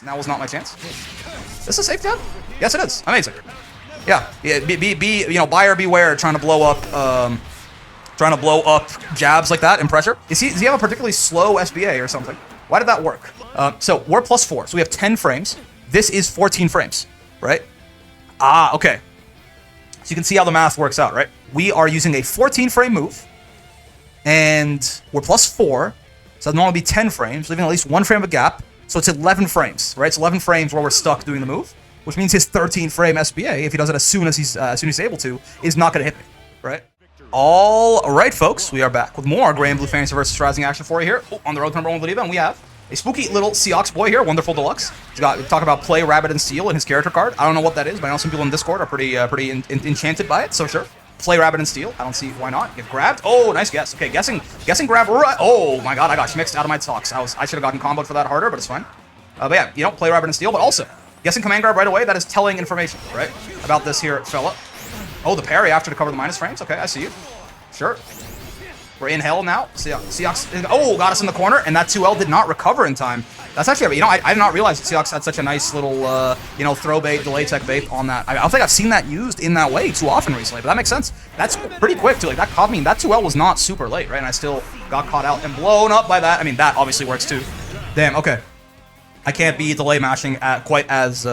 Now was not my chance. This is safe jab? Yes, it is. Amazing. Yeah. Buyer beware, trying to blow up jabs like that and pressure. Does he have a particularly slow SBA or something? Why did that work? So we're +4, so we have 10 frames. This is 14 frames, right? Ah, okay. So you can see how the math works out, right? We are using a 14 frame move, and we're +4, so it'll normally be 10 frames, leaving at least 1 frame of gap. So it's 11 frames, right? It's 11 frames where we're stuck doing the move, which means his 13 frame SBA, if he does it as soon as he's able to, is not going to hit me, right? All right, folks, we are back with more Granblue Fantasy versus Rising action for you here on the road to #1 Ladiva, and we have a spooky little Seox boy here, Wonderful Deluxe. He's got, talk about play, rabbit, and steel in his character card. I don't know what that is, but I know some people in Discord are pretty enchanted by it, so sure. Play, rabbit, and steel. I don't see why not. Get grabbed. Oh, nice guess. Okay, guessing grab right. Oh my god, I got mixed out of my talks. I should have gotten comboed for that harder, but it's fine. But yeah, play, rabbit, and steel, but also guessing command grab right away. That is telling information, right, about this here fella. Oh, the parry after to cover the minus frames. Okay, I see you. Sure. We're in hell now. Seox, oh, got us in the corner, and that 2L did not recover in time. That's actually, I did not realize that Seox had such a nice little, throw bait, delay tech bait on that. I don't think I've seen that used in that way too often recently, but that makes sense. That's pretty quick too. Like that caught me. That 2L was not super late, right? And I still got caught out and blown up by that. I mean, that obviously works too. Damn. Okay. I can't be delay mashing at quite as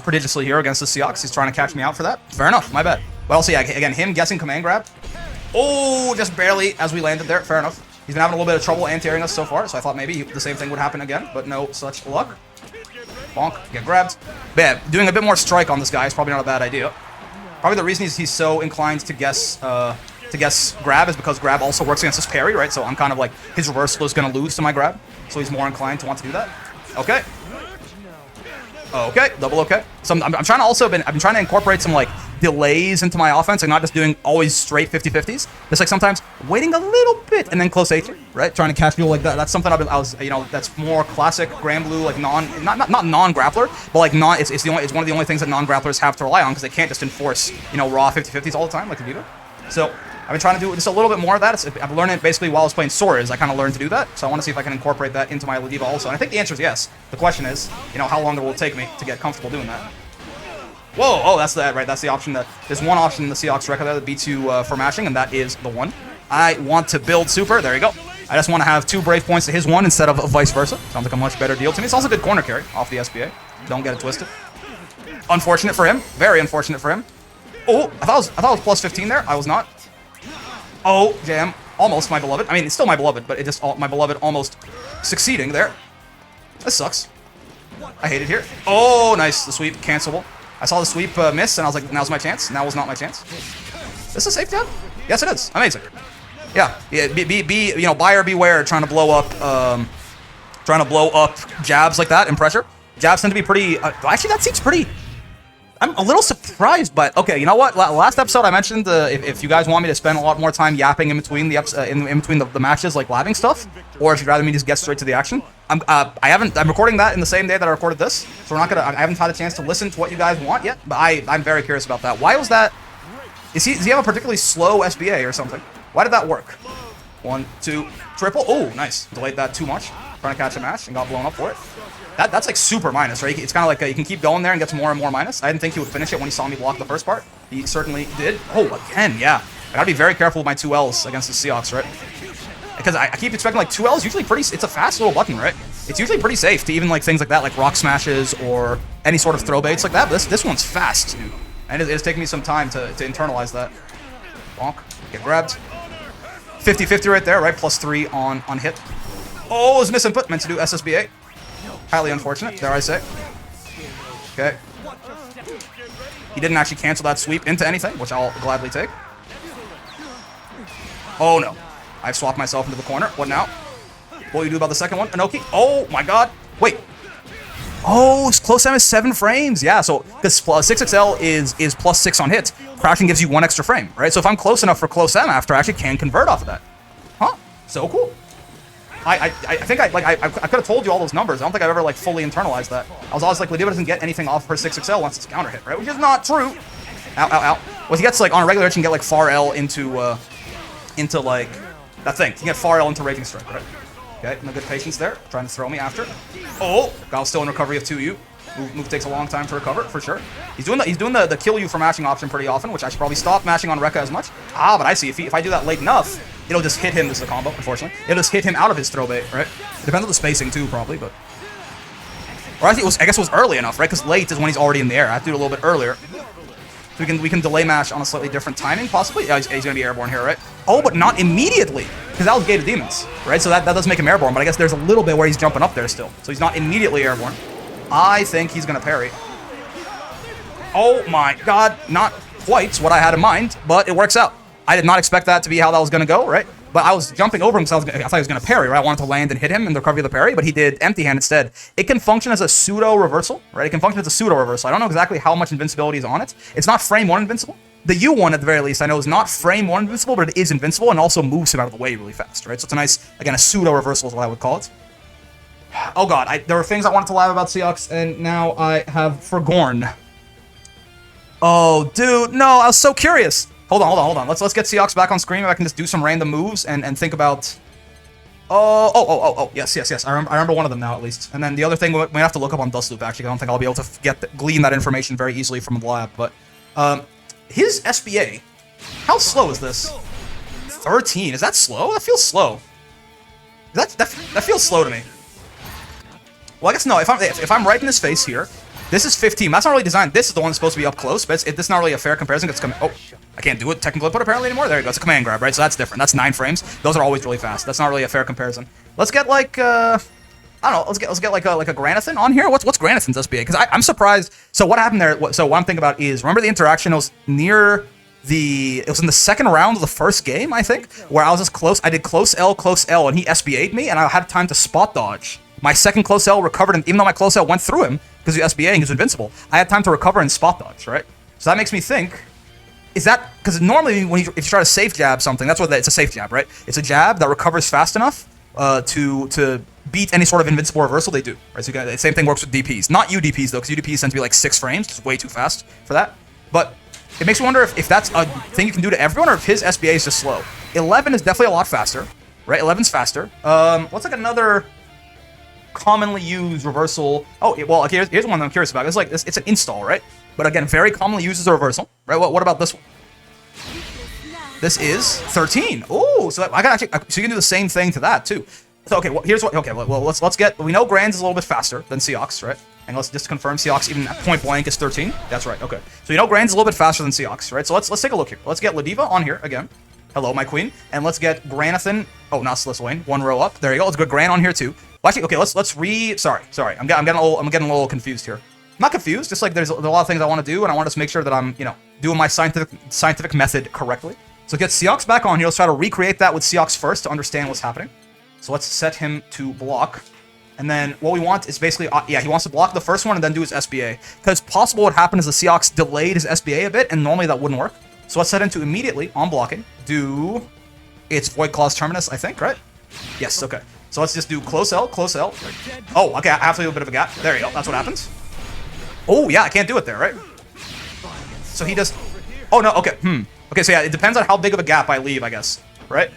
prodigiously here against the Seox. He's trying to catch me out for that. Fair enough. My bad. But also, yeah, again, him guessing command grab. Oh, just barely as we landed there. Fair enough. He's been having a little bit of trouble anti-airing us so far, so I thought maybe the same thing would happen again, but no such luck. Bonk, get grabbed. But yeah, doing a bit more strike on this guy is probably not a bad idea. Probably the reason he's so inclined to guess grab is because grab also works against his parry, right? So I'm kind of like, his reversal is going to lose to my grab, so he's more inclined to want to do that. Okay. Okay, double okay. So I'm trying to I've been trying to incorporate some like delays into my offense, like not just doing always straight 50-50s. Just like sometimes waiting a little bit and then close H, right? Trying to catch people like that. That's something that's more classic Granblue, like not non-grappler, but like it's one of the only things that non-grapplers have to rely on because they can't just enforce, raw 50-50s all the time like Ladiva. So I've been trying to do just a little bit more of that. I've learned it basically while I was playing Swords. I kind of learned to do that, so I want to see if I can incorporate that into my Ladiva also. And I think the answer is yes. The question is, how long it will take me to get comfortable doing that. Whoa, oh, that's that, right? That's the option there's one option in the Seox record there, the B2 for mashing, and that is the one. I want to build super. There you go. I just want to have 2 brave points to his 1 instead of vice versa. Sounds like a much better deal to me. It's also a good corner carry off the SBA. Don't get it twisted. Unfortunate for him. Very unfortunate for him. Oh, I thought I was plus 15 there. I was not. Oh, jam. Almost my beloved. I mean, it's still my beloved, but my beloved almost succeeding there. This sucks. I hate it here. Oh, nice. The sweep. Cancelable. I saw the sweep miss, and I was like, now's my chance. Now was not my chance. This is safe jab? Yes, it is. Amazing. Yeah. Buyer beware, trying to blow up jabs like that and pressure. Jabs tend to be pretty. Actually, that seems pretty. I'm a little surprised, but okay. You know what? Last episode I mentioned if you guys want me to spend a lot more time yapping in between the matches, like labbing stuff, or if you'd rather me just get straight to the action, I'm recording that in the same day that I recorded this, so I haven't had a chance to listen to what you guys want yet. But I'm very curious about that. Why was that? Does he have a particularly slow SBA or something? Why did that work? 1, 2, triple. Oh, nice. Delayed that too much. Trying to catch a match and got blown up for it. That's like super minus, right? It's kind of like you can keep going there and get more and more minus. I didn't think he would finish it when he saw me block the first part. He certainly did. Oh, again, yeah. I gotta be very careful with my 2Ls against the Seox, right? Because I keep expecting like 2Ls usually it's a fast little button, right? It's usually pretty safe to even like things like that, like rock smashes or any sort of throw baits like that. But this one's fast, and it's taking me some time to internalize that. Bonk, get grabbed. 50-50 right there, right? +3 on hit. Oh, it was misinput. Meant to do SSBA. Highly unfortunate, dare I say. Okay. He didn't actually cancel that sweep into anything, which I'll gladly take. Oh no. I've swapped myself into the corner. What now? What will you do about the second one? Inoki? Oh my god. Wait. Oh, close M is 7 frames. Yeah, so because 6XL is +6 on hits, crashing gives you 1 extra frame, right? So if I'm close enough for close M after, I actually can convert off of that. Huh? So cool. I think I could have told you all those numbers. I don't think I've ever like fully internalized that. I was always like, Ladiva doesn't get anything off her 6XL once it's counter hit, right? Which is not true. Ow, ow, ow. Well, he gets like on a regular hit, you can get like far L into like that thing. You can get far L into Raging Strike, right? Okay, no good patience there. Trying to throw me after. Oh, Gal's still in recovery of 2U. Move takes a long time to recover, for sure. He's doing the kill you for mashing option pretty often, which I should probably stop mashing on Rekka as much. Ah, but I see. If I do that late enough, it'll just hit him. This is a combo, unfortunately. It'll just hit him out of his throw bait, right? It depends on the spacing, too, probably, but... Or I guess it was early enough, right? Because late is when he's already in the air. I have to do it a little bit earlier. So we can delay mash on a slightly different timing, possibly. Yeah, he's going to be airborne here, right? Oh, but not immediately, because that was Gated Demons, right? So that does make him airborne, but I guess there's a little bit where he's jumping up there still. So he's not immediately airborne. I think he's going to parry. Oh my god, not quite what I had in mind, but it works out. I did not expect that to be how that was going to go, right? But I was jumping over him because I thought he was going to parry, right? I wanted to land and hit him in the recovery of the parry, but he did empty hand instead. It can function as a pseudo reversal, right? It can function as a pseudo reversal. I don't know exactly how much invincibility is on it. It's not frame 1 invincible. The U1 at the very least I know is not frame 1 invincible, but it is invincible and also moves him out of the way really fast, right? So it's a nice, again, a pseudo reversal is what I would call it. Oh god, there were things I wanted to laugh about Seox, and now I have forgone. Oh, dude, no, I was so curious. Hold on. Let's get Seox back on screen. If I can just do some random moves and think about... Oh, yes. I remember one of them now, at least. And then the other thing, we might have to look up on Dust Loop, actually. I don't think I'll be able to glean that information very easily from the lab, but... his SBA, how slow is this? 13, is that slow? That feels slow. That feels slow to me. Well, I guess no, if I'm right in his face here, this is 15. That's not really designed. This is the one that's supposed to be up close, but this is not really a fair comparison. It's oh, I can't do it. Technical input apparently anymore. There you go. It's a command grab, right? So that's different. That's 9 frames. Those are always really fast. That's not really a fair comparison. Let's get like, I don't know. Let's get like a Granathan on here. What's Granathan's SBA? Because I'm surprised. So what happened there? So what I'm thinking about is, remember the interaction? It was near the. It was in the second round of the first game, I think, where I was just close. I did close L, and he SBA'd me, and I had time to spot dodge. My second close L recovered, and even though my close L went through him because he was SBAing, he was invincible, I had time to recover and spot dodge, right? So that makes me think, is that because normally if you try to safe jab something, that's what it's a safe jab, right? It's a jab that recovers fast enough to beat any sort of invincible reversal they do, right? So the same thing works with DPs, not UDPs though, because UDPs tend to be like 6 frames, it's way too fast for that. But it makes me wonder if that's a thing you can do to everyone, or if his SBA is just slow. 11 is definitely a lot faster, right? 11's faster. What's like another commonly used reversal? Oh, well, okay, here's one that I'm curious about. It's an install, right? But again, very commonly used as a reversal, right? What about this one? This is 13. Oh, so I can actually, so you can do the same thing to that too. So okay, well, here's what. Okay, well, let's get. We know Grand's is a little bit faster than Seox, right? And let's just confirm Seox even at point blank is 13. That's right. Okay, so you know Grand's a little bit faster than Seox, right? So let's take a look here. Let's get Ladiva on here again. Hello, my queen, and let's get Granathan. Oh, not Sliswain. One row up. There you go. Let's get Gran on here too. Well, actually, okay. Let's Sorry. I'm getting a little confused here. I'm not confused. Just like there's a lot of things I want to do, and I want to make sure that I'm doing my scientific method correctly. So get Seox back on here. Let's try to recreate that with Seox first to understand what's happening. So let's set him to block. And then what we want is basically, yeah, he wants to block the first one and then do his SBA. Because possible what happened is the Seox delayed his SBA a bit, and normally that wouldn't work. So let's set him to immediately, on blocking, do its Void Claw's Terminus, I think, right? Yes, okay. So let's just do close L. Oh, okay, I have to do a bit of a gap. There you go, that's what happens. Oh, yeah, I can't do it there, right? So he does... Oh, no, okay, Okay, so yeah, it depends on how big of a gap I leave, I guess, right?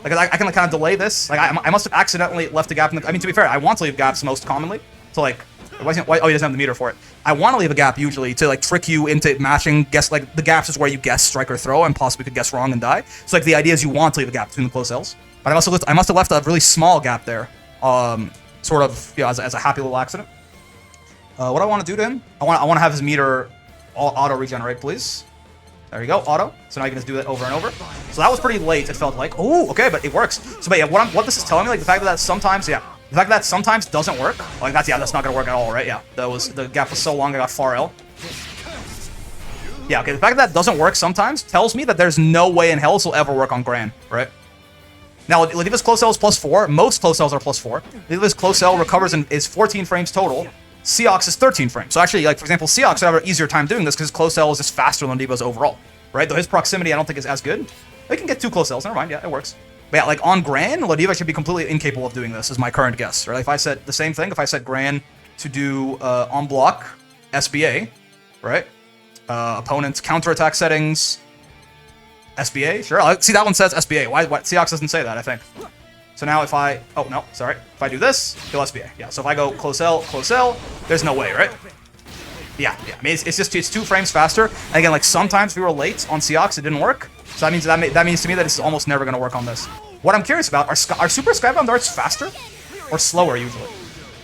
Like, I can like, kind of delay this. Like, I must have accidentally left a gap in the... I mean, to be fair, I want to leave gaps most commonly. So, like... oh, he doesn't have the meter for it. I want to leave a gap, usually, to, like, trick you into matching... Guess, like, the gaps is where you guess, strike, or throw, and possibly could guess wrong and die. So, like, the idea is you want to leave a gap between the close L's. But I must have left a really small gap there. Sort of, as a happy little accident. What I want to do to him... I want to have his meter auto-regenerate, please. There you go, auto. So now you can just do that over and over. So that was pretty late, it felt like. Oh, okay, but it works. So, but yeah, what this is telling me, like, the fact that sometimes, the fact that sometimes doesn't work, like, that's not gonna work at all, right? Yeah, the gap was so long, I got far L. Yeah, okay, the fact that doesn't work sometimes tells me that there's no way in hell this will ever work on Gran, right? Now, Ladiva's close L is +4. Most close L's are +4. Ladiva's close L recovers and is 14 frames total. Seox is 13 frames. So actually, like, for example, Seox would have an easier time doing this because his close L is just faster than Ladiva's overall, right? Though his proximity I don't think is as good. They can get 2 close L's, never mind, yeah, it works. But yeah, like, on Gran, Ladiva should be completely incapable of doing this, is my current guess, right? If I said the same thing, if I set Gran to do on block, SBA, right? Opponent's counterattack settings, SBA, sure. See, that one says SBA. Why Seox doesn't say that, I think. So now if I, oh no, sorry. If I do this, kill SBA. Yeah, so if I go close L, there's no way, right? Yeah. I mean, it's 2 frames faster. And again, like sometimes we were late on Seox, it didn't work. So that means to me that it's almost never going to work on this. What I'm curious about, are super Skybound darts faster or slower usually?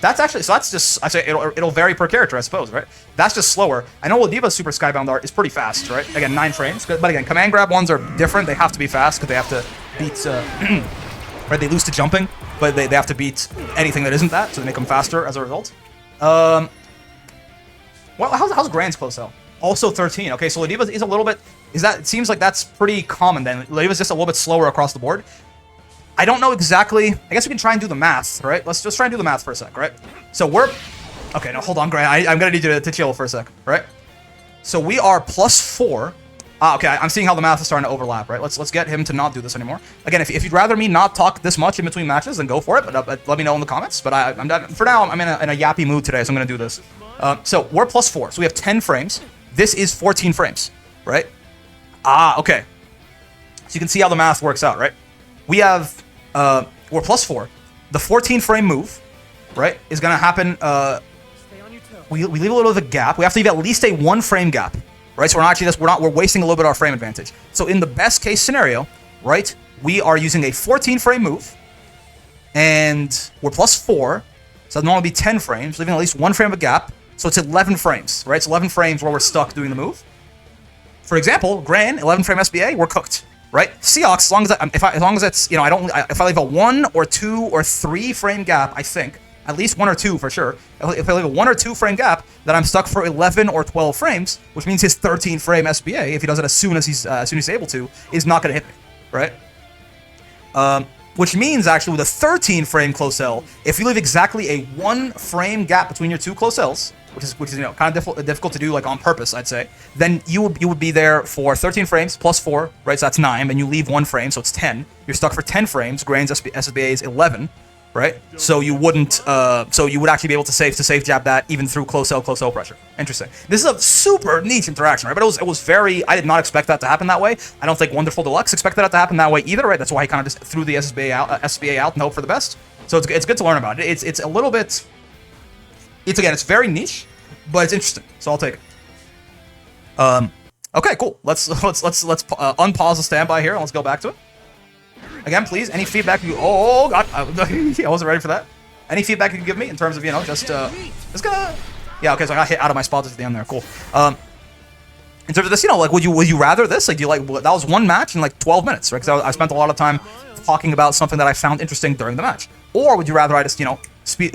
That's actually, so that's just, I say it'll vary per character, I suppose, right? That's just slower. I know Ladiva's super Skybound dart is pretty fast, right? Again, 9 frames. But again, command grab ones are different. They have to be fast because they have to beat, right? They lose to jumping, but they have to beat anything that isn't that, so they make them faster as a result. Well, how's Grand's close L? Also 13. Okay, so Ladiva is a little bit, it seems like that's pretty common then. Ladiva's just a little bit slower across the board. I don't know exactly. I guess we can try and do the math, right? Let's just try and do the math for a sec, right? So we're... Okay, no, hold on, Grant. I'm going to need you to chill for a sec, right? So we are +4. Okay, I'm seeing how the math is starting to overlap, right? Let's get him to not do this anymore. Again, if you'd rather me not talk this much in between matches, then go for it. But let me know in the comments. But I'm done. For now, I'm in a yappy mood today, so I'm going to do this. So we're +4. So we have 10 frames. This is 14 frames, right? Okay. So you can see how the math works out, right? We have... we're +4. The 14 frame move, right, is going to happen, we leave a little bit of a gap. We have to leave at least a 1 frame gap, right? So we're wasting a little bit of our frame advantage. So in the best case scenario, right, we are using a 14 frame move, and we're +4, so it'll normally be 10 frames, leaving at least 1 frame of gap, so it's 11 frames, right? It's 11 frames where we're stuck doing the move. For example, Gran, 11 frame SBA, we're cooked. Right, Seox, as long as it's, you know, if I leave a 1 or 2 or 3 frame gap, I think at least 1 or 2 for sure. If I leave a 1 or 2 frame gap, then I'm stuck for 11 or 12 frames, which means his 13 frame SBA, if he does it as soon as he's able to, is not going to hit me, right? Which means actually with a 13 frame close L, if you leave exactly a 1 frame gap between your 2 close Ls, which is you know kind of difficult to do like on purpose, I'd say, then you would be there for 13 frames +4, right? So that's 9, and you leave 1 frame, so it's 10. You're stuck for 10 frames. Grain's SBA is 11, right? So you wouldn't, so you would actually be able to safe jab that even through close L pressure. Interesting. This is a super niche interaction, right? But it was very, I did not expect that to happen that way. I don't think Wonderful Deluxe expected that to happen that way either, right? That's why he kind of just threw the SBA out and hope for the best. So it's good to learn about it. It's a little bit. It's very niche, but it's interesting, so I'll take it. Okay, cool. Let's unpause the standby here and let's go back to it. Again, please, any feedback you... Oh, God. I wasn't ready for that. Any feedback you can give me in terms of, you know, just gonna... Yeah, okay, so I got hit out of my spot at the end there. Cool. In terms of this, you know, like, would you rather this? Like, do you like... That was 1 match in, like, 12 minutes, right? Because I spent a lot of time talking about something that I found interesting during the match. Or would you rather I just, you know,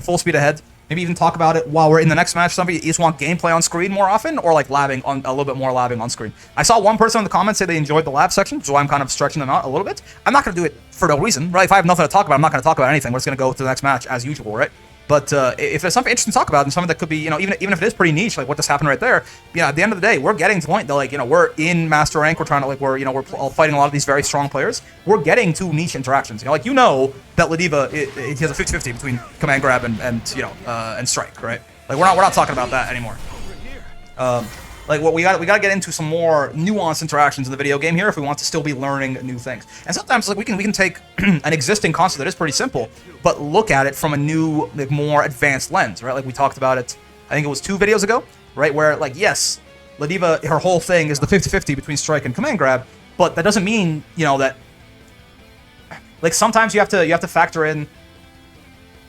full speed ahead... Maybe even talk about it while we're in the next match. Somebody, you just want gameplay on screen more often, or like labbing on a little bit more labbing on screen. I saw one person in the comments say they enjoyed the lab section, so I'm kind of stretching them out a little bit. I'm not going to do it for no reason, right? If I have nothing to talk about, I'm not going to talk about anything. We're just going to go to the next match as usual, right? But if there's something interesting to talk about and something that could be, you know, even if it is pretty niche, like what just happened right there, you know, at the end of the day, we're getting to the point that, like, you know, we're in master rank, we're trying to, like, we're fighting a lot of these very strong players. We're getting to niche interactions. You know, like, you know that Ladiva, he has a 50-50 between command grab and you know, and strike, right? Like, we're not talking about that anymore. Like, what we got to get into some more nuanced interactions in the video game here if we want to still be learning new things. And sometimes, like, we can take an existing concept that is pretty simple, but look at it from a new, like, more advanced lens, right? Like we talked about it, I think it was 2 videos ago, right? Where, like, yes, Ladiva, her whole thing is the 50-50 between strike and command grab, but that doesn't mean, you know, that, like, sometimes you have to factor in.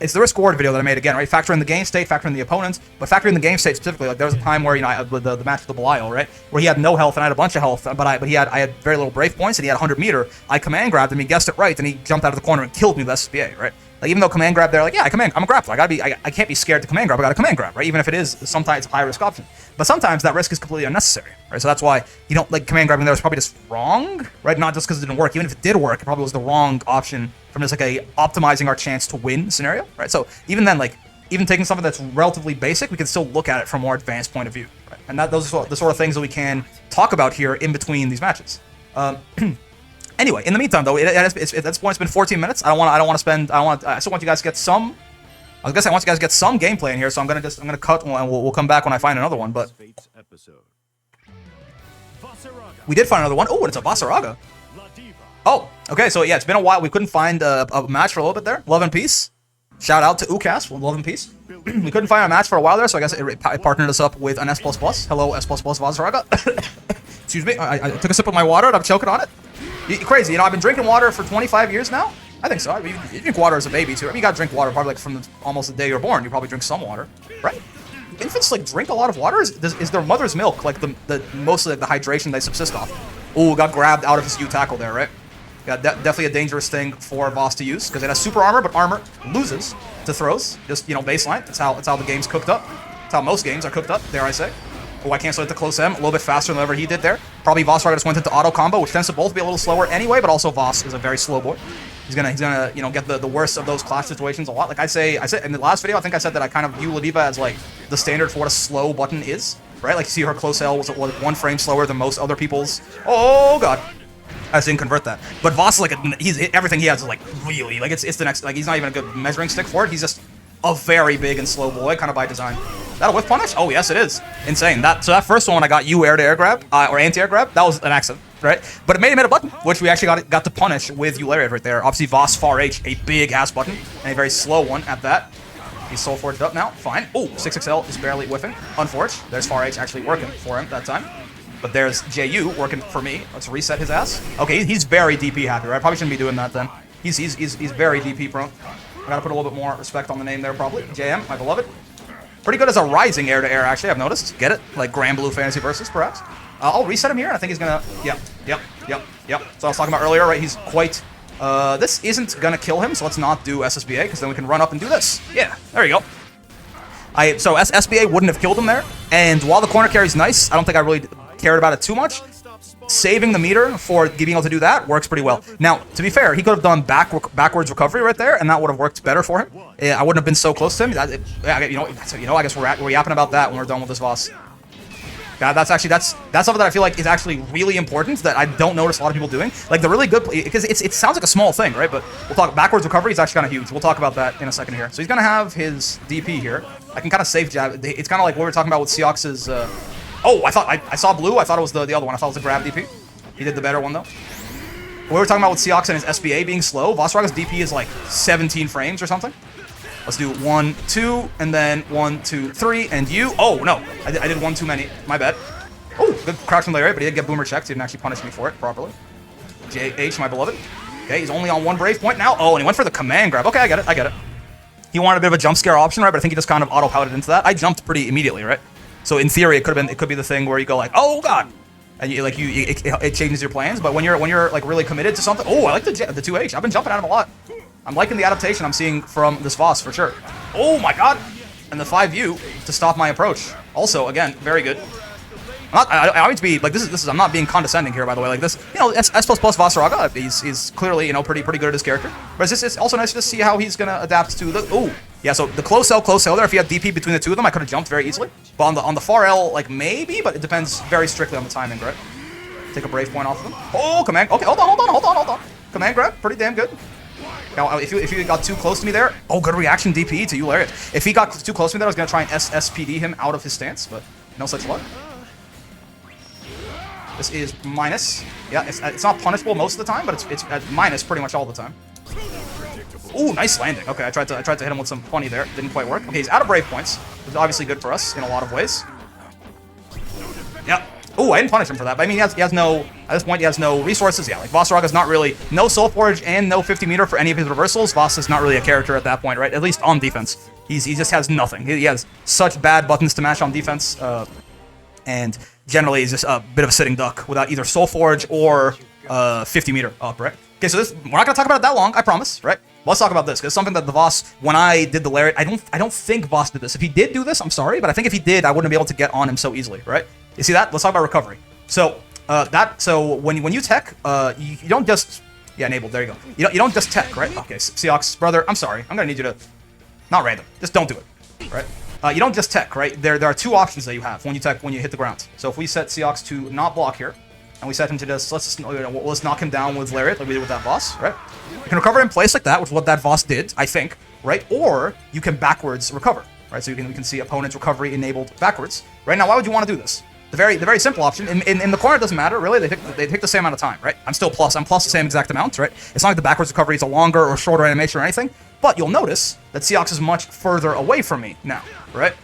It's the risk-reward video that I made again, right? Factor in the game state, factor in the opponents, but factor in the game state specifically. Like, there was a time where, you know, the match with the Belial, right? Where he had no health and I had a bunch of health, but I had very little brave points and he had 100 meter. I command grabbed him, he guessed it right, and he jumped out of the corner and killed me with SBA, right? Like, even though command grab there, like, yeah, I'm a grappler. I can't be scared to command grab. I gotta command grab, right? Even if it is sometimes a high risk option. But sometimes that risk is completely unnecessary, right? So that's why you don't, like, command grabbing there was probably just wrong, right? Not just because it didn't work. Even if it did work, it probably was the wrong option from just, like, a optimizing our chance to win scenario, right? So even then, like, even taking something that's relatively basic, we can still look at it from a more advanced point of view, right? And those are the sort of things that we can talk about here in between these matches. Anyway, in the meantime, though, at this point, it's been 14 minutes. I still want you guys to get some. I guess I want you guys to get some gameplay in here, so I'm gonna cut and we'll come back when I find another one. But we did find another one. Oh, it's a Vaseraga. Oh, okay, so yeah, it's been a while. We couldn't find a match for a little bit there. Love and peace. Shout out to Ucas for love and peace. We couldn't find a match for a while there, so I guess it partnered us up with an S++. Hello, S++ Vaseraga. Excuse me, I took a sip of my water and I'm choking on it. Crazy, you know, I've been drinking water for 25 years now. I think so. I mean, you drink water as a baby too. I mean, you gotta drink water probably like from almost the day you're born. You probably drink some water, right? Infants like drink a lot of water. Is their mother's milk like the mostly like the hydration they subsist off? Ooh, got grabbed out of his U tackle there, right? Yeah, definitely a dangerous thing for Voss to use because it has super armor, but armor loses to throws. Just, you know, baseline. That's how the game's cooked up. That's how most games are cooked up, dare I say. Oh, I canceled it to close M a little bit faster than whatever he did there. Probably Vaseraga just went into auto combo, which tends to both be a little slower anyway, but also Voss is a very slow boy. He's gonna you know, get the worst of those clash situations a lot. Like I said in the last video, I think I said that I kind of view Ladiva as like the standard for what a slow button is, right? Like you see her close L was 1 frame slower than most other people's. Oh god. I just didn't convert that. But Voss is like, everything he has is like really, like it's the next, like he's not even a good measuring stick for it. He's just a very big and slow boy, kind of by design. That a whiff punish? Oh yes, it is. Insane. So that first one I got you air to air grab, or anti-air grab, that was an accident, right? But it made him hit a button, which we actually got to punish with Lariat right there. Obviously Voss far H, a big ass button, and a very slow one at that. He's soul forged up now, fine. Oh, 6XL is barely whiffing. Unforged. There's far H actually working for him that time. But there's JU working for me. Let's reset his ass. Okay, he's very DP happy, right? Probably shouldn't be doing that then. He's very DP prone. I gotta put a little bit more respect on the name there probably. JM, my beloved. Pretty good as a rising air to air actually, I've noticed. Get it? Like Granblue Fantasy Versus perhaps. I'll reset him here and I think he's gonna, yep. So I was talking about earlier, right? He's quite, this isn't gonna kill him, so let's not do SSBA because then we can run up and do this. Yeah, there you go. So SBA wouldn't have killed him there, and while the corner carry's nice, I don't think I really cared about it too much. Saving the meter for being able to do that works pretty well. Now, to be fair, he could have done backwards recovery right there, and that would have worked better for him. I wouldn't have been so close to him. You know, I guess we're yapping about that when we're done with this Voss. God, that's something that I feel like is actually really important that I don't notice a lot of people doing. Like the really good, because it sounds like a small thing, right? But we'll talk backwards recovery is actually kind of huge. We'll talk about that in a second here. So he's gonna have his DP here. I can kind of safe jab. It's kind of like what we were talking about with Seox's. Oh, I saw blue. I thought it was the other one. I thought it was a grab DP. He did the better one though. We were talking about with Seox and his SBA being slow. Vaseraga's DP is like 17 frames or something. Let's do 1, 2, and then 1, 2, 3, and you. Oh no, I did one too many. My bad. Oh, good crouch from Lariat, but he did get boomer checked. He didn't actually punish me for it properly. JH, my beloved. Okay, he's only on 1 brave point now. Oh, and he went for the command grab. Okay, I get it. He wanted a bit of a jump scare option, right? But I think he just kind of auto-piloted into that. I jumped pretty immediately, right? So in theory, it could be the thing where you go like, oh god, and it changes your plans. But when you're like really committed to something, oh, I like the 2H. I've been jumping at him a lot. I'm liking the adaptation I'm seeing from this Voss for sure. Oh my god, and the 5U to stop my approach. Also, again, very good. I need to be like this is. I'm not being condescending here, by the way. Like this, you know, S++ Vaseraga. He's clearly, you know, pretty good at his character. But it's also nice to see how he's gonna adapt to the. Oh yeah, so the close L there. If he had DP between the two of them, I could have jumped very easily. But on the far L, like maybe, but it depends very strictly on the timing, right? Take a brave point off of him. Oh, command. Okay, hold on. Command grab, pretty damn good. Now, if you got too close to me there, oh, good reaction DP to you, Lariat. If he got too close to me there, I was gonna try and SPD him out of his stance, but no such luck. This is minus. Yeah, it's not punishable most of the time, but it's at minus pretty much all the time. Ooh, nice landing. Okay, I tried to hit him with some funny there. Didn't quite work. Okay, he's out of brave points, which is obviously good for us in a lot of ways. Yeah. Ooh, I didn't punish him for that. But I mean, he has no, at this point, he has no resources. Yeah, like Vaseraga's not really, no Soul Forge and no 50 meter for any of his reversals. Voss is not really a character at that point, right? At least on defense. He just has nothing. He has such bad buttons to mash on defense. And generally, he's just a bit of a sitting duck without either Soul Forge or 50 meter up, right? Okay, so this, we're not going to talk about it that long, I promise, right? Let's talk about this, because it's something that the Voss, when I did the Lariat, I don't think Voss did this. If he did do this, I'm sorry, but I think if he did, I wouldn't be able to get on him so easily, right? You see that? Let's talk about recovery. So, when you tech, you don't just, yeah, enabled, there you go. You don't just tech, right? Okay, Seox, brother, I'm sorry. I'm going to need you to, not random, just don't do it, right? You don't just tech, right? There are two options that you have when you tech, when you hit the ground. So if we set Seox to not block here, and we set him to just, let's knock him down with Lariat, like we did with that Voss, right? You can recover in place like that, which is what that Voss did, I think, right? Or you can backwards recover, right? So we can see opponent's recovery enabled backwards. Right now, why would you want to do this? the very simple option. In the corner, it doesn't matter, really. They take the same amount of time, right? I'm plus the same exact amount, right? It's not like the backwards recovery is a longer or shorter animation or anything, but you'll notice that Seox is much further away from me now, right?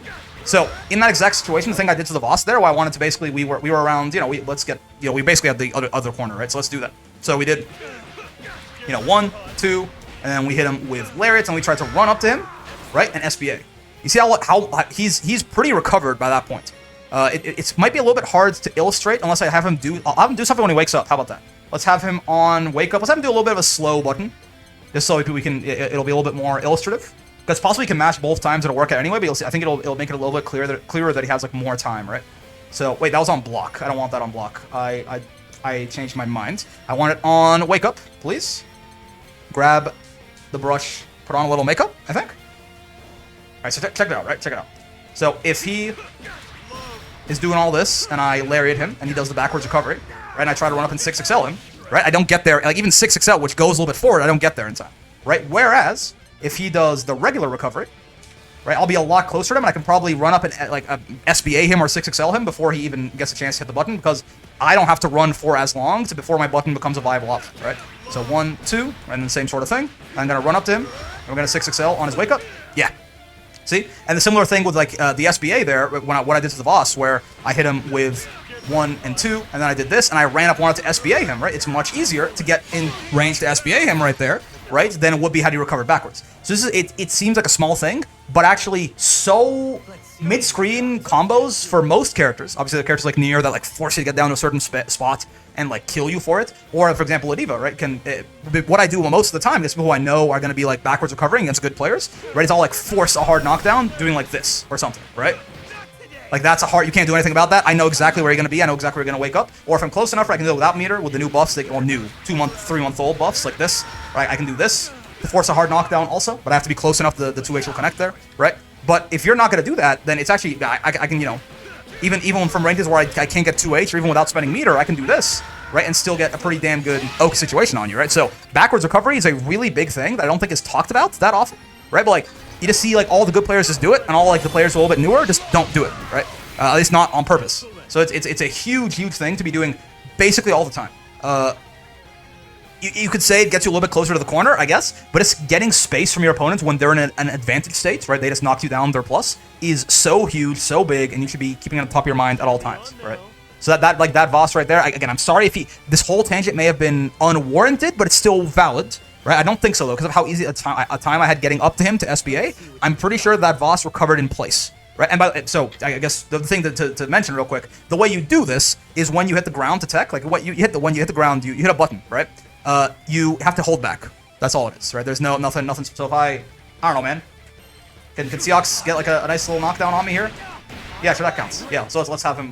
So in that exact situation, the thing I did to the Voss there, where I wanted to basically, we were around, you know, we basically had the other corner, right? So let's do that. So we did, you know, 1, 2, and then we hit him with lariats, and we tried to run up to him, right? And SBA. You see how he's pretty recovered by that point. It might be a little bit hard to illustrate unless I have him do. I'll have him do something when he wakes up. How about that? Let's have him on wake up. Let's have him do a little bit of a slow button, just so we can. It'll be a little bit more illustrative. Because possibly he can mash both times and it'll work out anyway. But you'll see, I think it'll make it a little bit clearer that he has like more time, right? So wait, that was on block. I don't want that on block. I changed my mind. I want it on wake up, please. Grab the brush, put on a little makeup, I think. All right, so check it out, right? Check it out. So if he is doing all this and I lariat him and he does the backwards recovery, right? And I try to run up and 6XL him, right? I don't get there. Like even 6XL, which goes a little bit forward, I don't get there in time, right? Whereas if he does the regular recovery, right, I'll be a lot closer to him, and I can probably run up and like SBA him or 6XL him before he even gets a chance to hit the button, because I don't have to run for as long before my button becomes a viable option, right? So 1, 2, and then the same sort of thing. I'm gonna run up to him. I'm gonna 6XL on his wake up. Yeah. See? And the similar thing with like the SBA there, what I did to the Voss, where I hit him with 1 and 2, and then I did this, and I ran up, wanted to SBA him, right? It's much easier to get in range to SBA him right there, right, than it would be had you recovered backwards. So this is it seems like a small thing, but actually so mid-screen combos for most characters. Obviously the characters like Nier that like force you to get down to a certain spot and like kill you for it. Or for example Ladiva, right, what I do most of the time is people who I know are going to be like backwards recovering against good players, right, it's all like force a hard knockdown doing like this or something, right? Like that's a hard, you can't do anything about that. I know exactly where you're going to be. I know exactly where you're going to wake up. Or if I'm close enough, I can do it without meter with the new buffs, or new 2-month, 3-month-old buffs like this, right? I can do this to force a hard knockdown also, but I have to be close enough the 2H will connect there, right? But if you're not going to do that, then it's actually, I can, you know, even from ranges where I can't get 2H, or even without spending meter, I can do this, right? And still get a pretty damn good oak situation on you, right? So backwards recovery is a really big thing that I don't think is talked about that often, right? But like, you just see like all the good players just do it, and all like the players who are a little bit newer just don't do it, right? At least not on purpose. So it's a huge thing to be doing basically all the time. You could say it gets you a little bit closer to the corner, I guess, but it's getting space from your opponents when they're in an advantage state, right? They just knocked you down their plus, is so huge, so big, and you should be keeping it on the top of your mind at all times, right? So that Voss right there, again, I'm sorry if this whole tangent may have been unwarranted, but it's still valid, right? I don't think so, though, because of how easy a time I had getting up to him to SBA. I'm pretty sure that Voss recovered in place. Right, and so I guess the thing to mention real quick, the way you do this is when you hit the ground to tech, like when you hit the ground, you hit a button, right? You have to hold back. That's all it is, right? There's nothing. So if I don't know, man, can Seox get like a nice little knockdown on me here? Yeah, sure, that counts. Yeah, so let's have him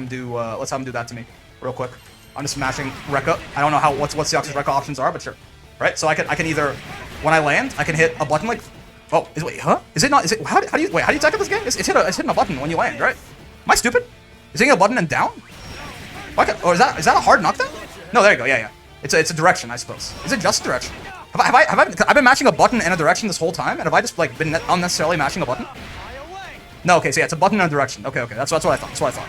do that to me real quick. I'm just smashing Rekka. I don't know what Seox's Rekka options are, but sure. Right, so I can either, when I land, I can hit a button like. Oh, Is it not? Is it? How do you tackle this game? It's hitting a button when you land, right? Am I stupid? Is hitting a button and down? Or is that a hard knockdown? No, there you go. Yeah. It's a direction, I suppose. Is it just a direction? I've been mashing a button and a direction this whole time, and have I just like been unnecessarily mashing a button? No, okay, so yeah, it's a button and a direction. Okay, that's what I thought.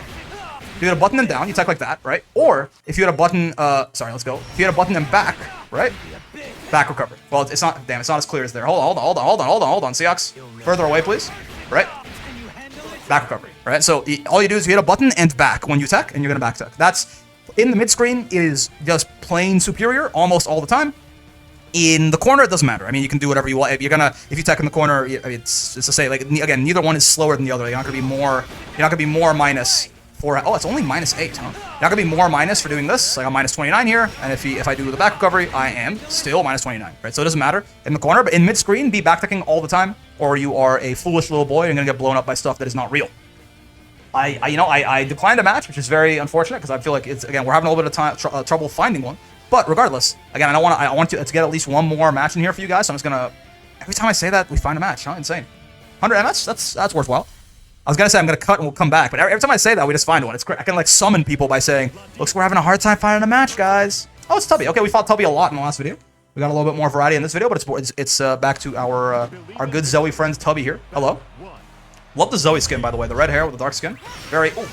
You hit a button and down, you attack like that, right? Or if you hit a button, sorry, let's go. If you hit a button and back, right? Back recovery. Well, it's not as clear as there. Hold on, Seox. Further away, please. Right? Back recovery, right? So all you do is you hit a button and back when you tech, and you're gonna back tech. That's, in the mid screen, is just plain superior almost all the time. In the corner, it doesn't matter. I mean, you can do whatever you want. If you tech in the corner, it's to say, like, again, neither one is slower than the other. You're not gonna be more minus. Oh, it's only -8, huh? You're not gonna be more minus for doing this. Like I'm -29 here, and if I do the back recovery, I am still -29, right? So it doesn't matter in the corner, but in mid screen, be backticking all the time, or you are a foolish little boy and gonna get blown up by stuff that is not real. I declined a match, which is very unfortunate because I feel like we're having a little bit of trouble finding one. But regardless, again, I want to get at least one more match in here for you guys. So I'm just gonna, every time I say that, we find a match, huh? Insane. 100 MS, that's worthwhile. I was gonna say I'm gonna cut and we'll come back, but every time I say that, we just find one. It's great. I can like summon people by saying, "Looks, we're having a hard time finding a match, guys." Oh, it's Tubby. Okay, we fought Tubby a lot in the last video. We got a little bit more variety in this video, but it's back to our good Zoe friends Tubby here. Hello. Love the Zoe skin, by the way. The red hair with the dark skin. Very cool.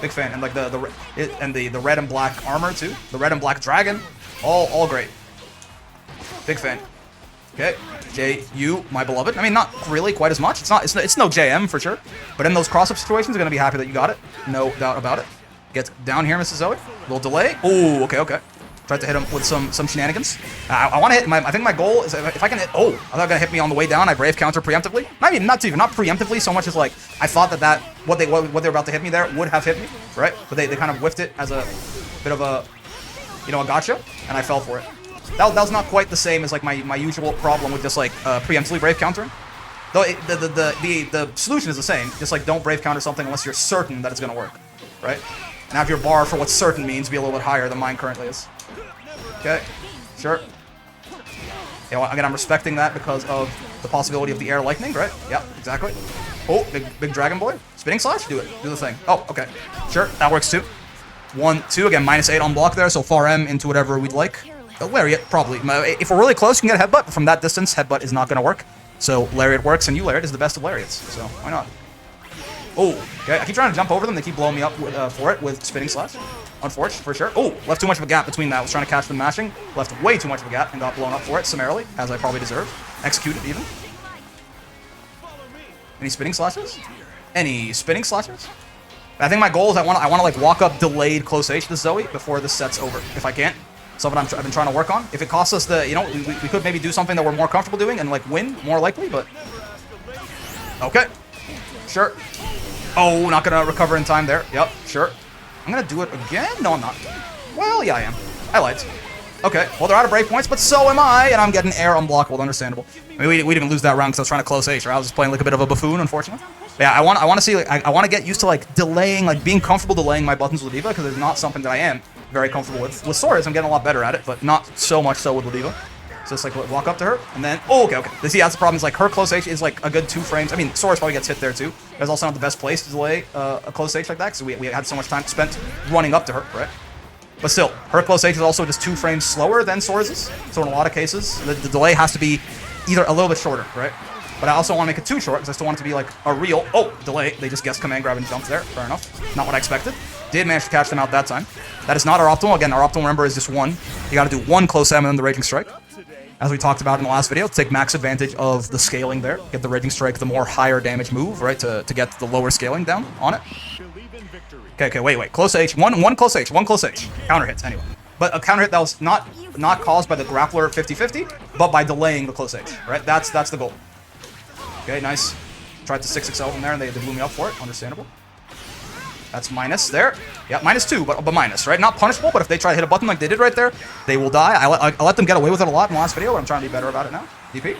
Big fan. And like the red and black armor too. The red and black dragon. All great. Big fan. Okay. JU, my beloved. I mean, not really quite as much. It's no JM for sure. But in those cross-up situations, you're gonna be happy that you got it. No doubt about it. Get down here, Mrs. Zoe. Little delay. Oh, okay. Tried to hit him with some shenanigans. I want to hit I think my goal is if I can hit. Oh, I thought they were gonna hit me on the way down. I brave counter preemptively. I mean, not preemptively so much as like I thought that what they were about to hit me there would have hit me, right? But they kind of whiffed it as a bit of a a gotcha, and I fell for it. That was not quite the same as like my usual problem with just like preemptively brave countering. Though the solution is the same. Just like don't brave counter something unless you're certain that it's gonna work, right? And have your bar for what certain means be a little bit higher than mine currently is. Okay, sure. Yeah, again, I'm respecting that because of the possibility of the air lightning, right? Yeah, exactly. Oh, big dragon boy. Spinning slash? Do it. Do the thing. Oh, okay. Sure, that works too. 1, 2, again, -8 on block there, so far M into whatever we'd like. Lariat, probably. If we're really close, you can get a headbutt, but from that distance, headbutt is not going to work. So Lariat works, and U-Lariat is the best of Lariats, so why not? Oh, okay. I keep trying to jump over them. They keep blowing me up for it with spinning slash. Unfortunate, for sure. Oh, left too much of a gap between that. I was trying to catch them mashing. Left way too much of a gap and got blown up for it summarily, as I probably deserved. Executed, even. Any spinning slashes? Any spinning slashes? I think my goal is I want to like walk up delayed close H to Zoe before this set's over, if I can. Something I've been trying to work on. If it costs us the, we could maybe do something that we're more comfortable doing and like win more likely, but okay, sure. Oh, not gonna recover in time there. Yep, sure. I'm gonna do it again? No, I'm not. Well, yeah, I am. I lied. Okay, well, they're out of break points, but so am I, and I'm getting air unblockable. Understandable. I mean, we didn't lose that round because I was trying to close H, right? I was just playing like a bit of a buffoon, unfortunately. But yeah, I want to see, like, I want to get used to like delaying, like being comfortable delaying my buttons with Ladiva because it's not something that I am very comfortable with. With Swords, I'm getting a lot better at it, but not so much so with Ladiva. So just like walk up to her, and then okay. See, that's the problem. Is like her close H is like a good 2 frames. I mean, Swords probably gets hit there too. That's also not the best place to delay a close H like that because we had so much time spent running up to her, right? But still, her close H is also just 2 frames slower than Swords'. So in a lot of cases, the delay has to be either a little bit shorter, right? But I also want to make it too short because I still want it to be like a real delay. They just guessed command grab and jump there. Fair enough. Not what I expected. Did manage to catch them out that time. That is not our optimal. Again, our optimal, remember, is just 1. You got to do 1 close M and then the Raging Strike. As we talked about in the last video, to take max advantage of the scaling there. Get the Raging Strike, the more higher damage move, right? To get the lower scaling down on it. Okay, wait. Close H. One close H. Counter hits, anyway. But a counter hit that was not caused by the grappler 50-50, but by delaying the close H, right? That's the goal. Okay, nice. Tried to 6XL from there, and they blew me up for it. Understandable. That's minus there. Yeah, -2, but minus, right? Not punishable, but if they try to hit a button like they did right there, they will die. I let them get away with it a lot in the last video, but I'm trying to be better about it now. DP?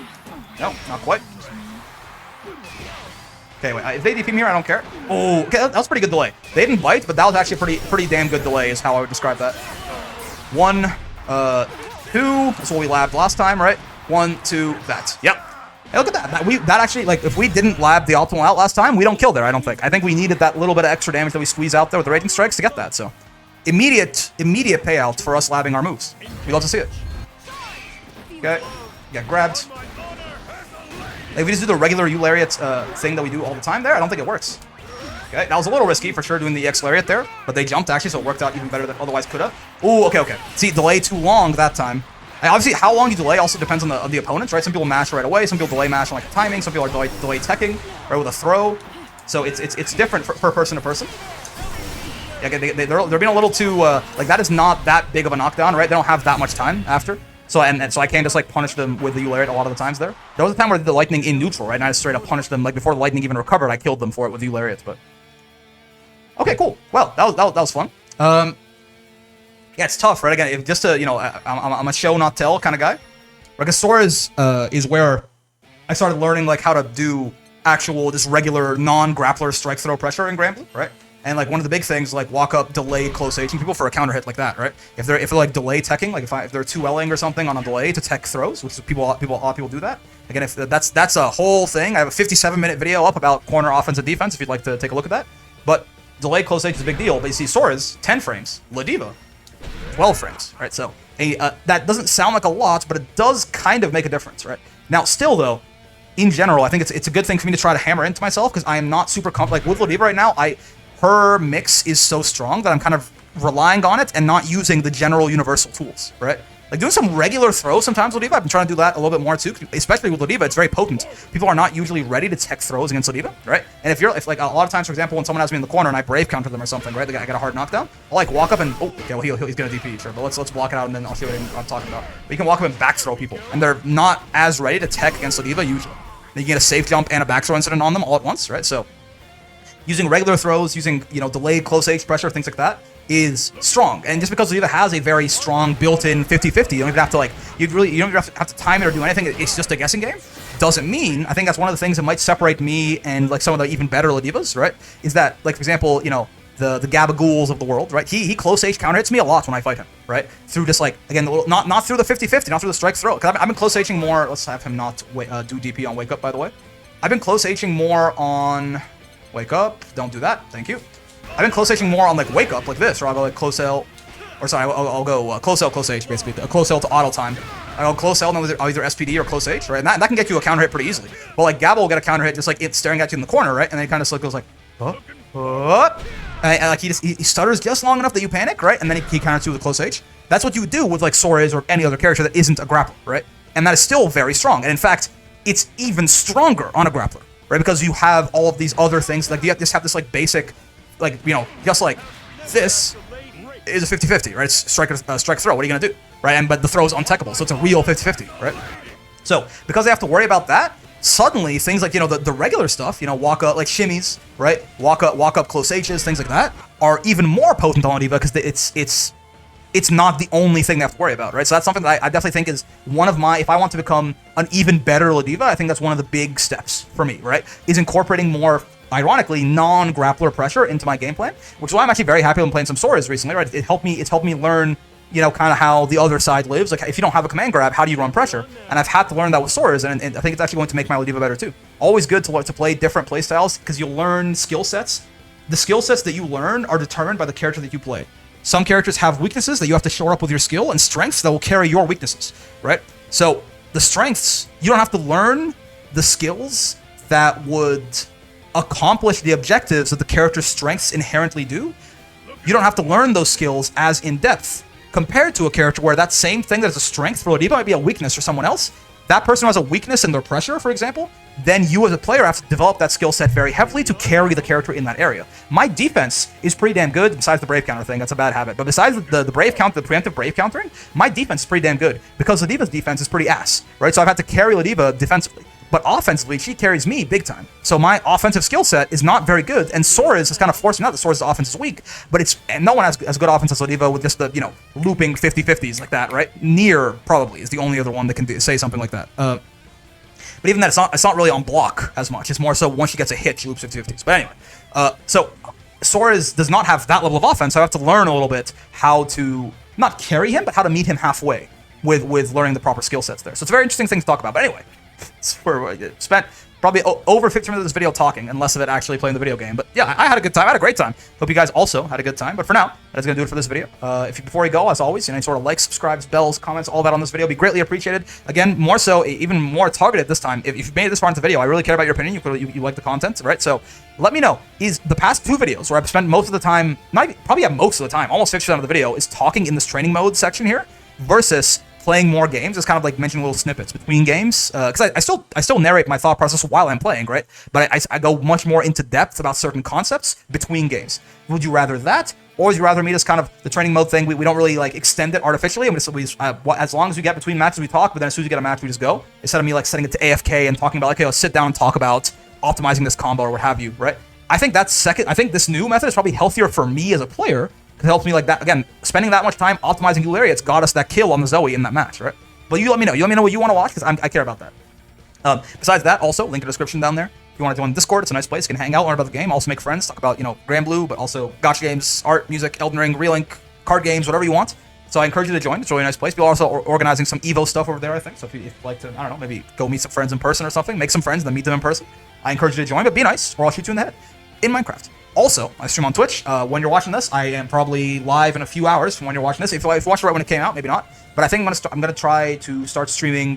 No, not quite. Okay, wait. If they DP me here, I don't care. Oh, okay, that was a pretty good delay. They didn't bite, but that was actually a pretty damn good delay is how I would describe that. 1, 2. That's what we labbed last time, right? 1, 2, that. Yep. Hey, look at that. That actually, like, if we didn't lab the optimal out last time, we don't kill there, I don't think. I think we needed that little bit of extra damage that we squeeze out there with the Raging Strikes to get that, so. Immediate payout for us labbing our moves. We love to see it. Okay. Get grabbed. Like, if we just do the regular U-Lariat thing that we do all the time there, I don't think it works. Okay, that was a little risky for sure doing the EX Lariat there, but they jumped actually, so it worked out even better than otherwise could have. Ooh, okay. See, delay too long that time. Obviously, how long you delay also depends on the opponents, right? Some people mash right away. Some people delay mash on like a timing. Some people are delay teching, right, with a throw. So it's different per person to person. Yeah, they're being a little too like that is not that big of a knockdown, right? They don't have that much time after. So so I can't just like punish them with the U-Lariat a lot of the times there. There was a time where the lightning in neutral, right? And I just straight up punished them like before the lightning even recovered. I killed them for it with the U-Lariats, but okay, cool. Well, that was fun. Yeah, it's tough, right? Again, just to, I'm a show not tell kind of guy. Because Sora is where I started learning like how to do actual, just regular non-grappler strike throw pressure in Granblue, right? And like one of the big things, like walk up, delay, close H people for a counter hit like that, right? If they're like delay teching, like if they're 2Ling or something on a delay to tech throws, which is a lot of people do that. Again, if that's a whole thing. I have a 57-minute video up about corner offense and defense if you'd like to take a look at that. But delay, close H is a big deal. But you see Sora's 10 frames, Ladiva 12 frames, right? So that doesn't sound like a lot, but it does kind of make a difference, right? Now, still though, in general, I think it's a good thing for me to try to hammer into myself because I am not super comfortable. Like with Ladiva right now, her mix is so strong that I'm kind of relying on it and not using the general universal tools, right? Like doing some regular throws sometimes with Ladiva. I've been trying to do that a little bit more too, especially with Ladiva. It's very potent. People are not usually ready to tech throws against Ladiva, right? And if like a lot of times, for example, when someone has me in the corner and I brave counter them or something, right? I got a hard knockdown. I'll like walk up and okay, well he's gonna DP, sure, but let's block it out and then I'll show you what I'm talking about. But you can walk up and back throw people, and they're not as ready to tech against Ladiva usually. Then you get a safe jump and a back throw incident on them all at once, right? So using regular throws, using delayed close H pressure, things like that, is strong. And just because Zeta has a very strong built-in 50-50, you don't even have to like you don't even have to time it or do anything. It's just a guessing game. Doesn't mean, I think that's one of the things that might separate me and like some of the even better Ladivas, right? Is that like, for example, the Gabagools of the world, right? He close H counter hits me a lot when I fight him, right? Through just like, again, not through the 50-50, not through the strike throw. Because I've been close Hing more. Let's have him not do DP on Wake Up, by the way. I've been close Hing more on Wake Up. Don't do that. Thank you. I've been close Hing more on like Wake Up like this, or I'll go like close L, or sorry, I'll go close L, close H basically. A close L to auto time. I'll go close L and then I'll either SPD or close H, right? And that can get you a counter hit pretty easily. But like Gabble will get a counter hit just like it's staring at you in the corner, right? And then he kind of goes like, and like he stutters just long enough that you panic, right? And then he counters you with a close H. That's what you would do with like Soares or any other character that isn't a grappler, right? And that is still very strong. And in fact, it's even stronger on a grappler, right? Because you have all of these other things. Like you just have this like basic, like, just like this is a 50-50, right? It's strike throw. What are you going to do, right? But the throw is untechable, so it's a real 50-50, right? So because they have to worry about that, suddenly things like, the regular stuff, walk up, like shimmies, right? Walk up close H's, things like that, are even more potent on Ladiva because it's not the only thing they have to worry about, right? So that's something that I definitely think is one of my, if I want to become an even better Ladiva, I think that's one of the big steps for me, right? Is incorporating more, ironically, non-grappler pressure into my game plan, which is why I'm actually very happy when playing some Soares recently, right? It's helped me learn, kind of how the other side lives. Like, if you don't have a command grab, how do you run pressure? And I've had to learn that with Soares, and I think it's actually going to make my Ladiva better too. Always good to play different playstyles, because you'll learn skill sets. The skill sets that you learn are determined by the character that you play. Some characters have weaknesses that you have to shore up with your skill, and strengths that will carry your weaknesses, right? So the strengths, you don't have to learn the skills that would accomplish the objectives that the character's strengths inherently do. You don't have to learn those skills as in-depth compared to a character where that same thing that is a strength for Ladiva might be a weakness for someone else. That person who has a weakness in their pressure, for example, then you as a player have to develop that skill set very heavily to carry the character in that area. My defense is pretty damn good, besides the brave counter thing. That's a bad habit. But besides the brave counter, the preemptive brave countering, my defense is pretty damn good, because Ladiva's defense is pretty ass, right? So I've had to carry Ladiva defensively. But offensively, she carries me big time. So my offensive skill set is not very good, and Soares is kind of forcing out that Soares' offense is weak, but no one has as good offense as Ladiva with just the, looping 50-50s like that, right? Nier probably is the only other one that can say something like that. But even that, it's not really on block as much. It's more so once she gets a hit, she loops 50-50s. But anyway, so Soares does not have that level of offense, so I have to learn a little bit how to not carry him, but how to meet him halfway with learning the proper skill sets there. So it's a very interesting thing to talk about. But anyway, spent probably over 50 minutes of this video talking, and less of it actually playing the video game. But yeah, I had a good time. I had a great time. Hope you guys also had a good time. But for now, that's going to do it for this video. Before you go, as always, any sort of likes, subscribes, bells, comments, all that on this video would be greatly appreciated. Again, more so, even more targeted this time. If you've made it this far into the video, I really care about your opinion. You like the content, right? So let me know. Is the past 2 videos where I've spent most of the time, probably most of the time, almost 50% of the video, is talking in this training mode section here, versus playing more games. It's kind of like mentioning little snippets between games, because I still narrate my thought process while I'm playing, right? But I go much more into depth about certain concepts between games. Would you rather that, or would you rather me just kind of the training mode thing? We don't really like extend it artificially, and as long as we get between matches we talk, but then as soon as you get a match we just go, instead of me like setting it to AFK and talking about like, okay, let's sit down and talk about optimizing this combo or what have you, right? I think that's second. I think this new method is probably healthier for me as a player. It helps me like that. Again, spending that much time optimizing Eularia, it's got us that kill on the Zoe in that match, right? But you let me know. You let me know what you want to watch, because I care about that. Besides that, also, link in the description down there. If you want to join Discord, it's a nice place. You can hang out, learn about the game, also make friends, talk about, Granblue, but also gacha games, art, music, Elden Ring, Relink, card games, whatever you want. So I encourage you to join. It's a really nice place. We're also organizing some Evo stuff over there, I think. So if you'd like to, I don't know, maybe go meet some friends in person or something, make some friends, then meet them in person. I encourage you to join, but be nice, or I'll shoot you in the head. In Minecraft. Also, I stream on Twitch. When you're watching this, I am probably live in a few hours from when you're watching this. If you watched it right when it came out, maybe not. But I think I'm gonna try to start streaming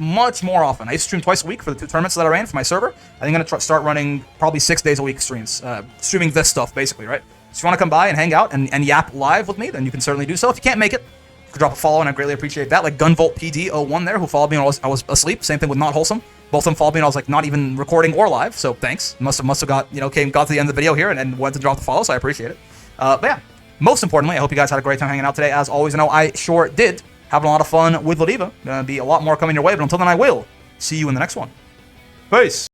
much more often. I used to stream twice a week for the 2 tournaments that I ran for my server. I think I'm gonna start running probably 6 days a week streams, streaming this stuff basically, right? So if you want to come by and hang out and yap live with me, then you can certainly do so. If you can't make it, you can drop a follow, and I greatly appreciate that. Like Gunvolt PD01 there, who followed me when I was asleep. Same thing with Not Wholesome. Both of them followed me, and I was like not even recording or live. So thanks. Must have got got to the end of the video here and went to drop the follow. So I appreciate it. But yeah, most importantly, I hope you guys had a great time hanging out today. As always, I know I sure did. Having a lot of fun with Ladiva. Gonna be a lot more coming your way. But until then, I will see you in the next one. Peace.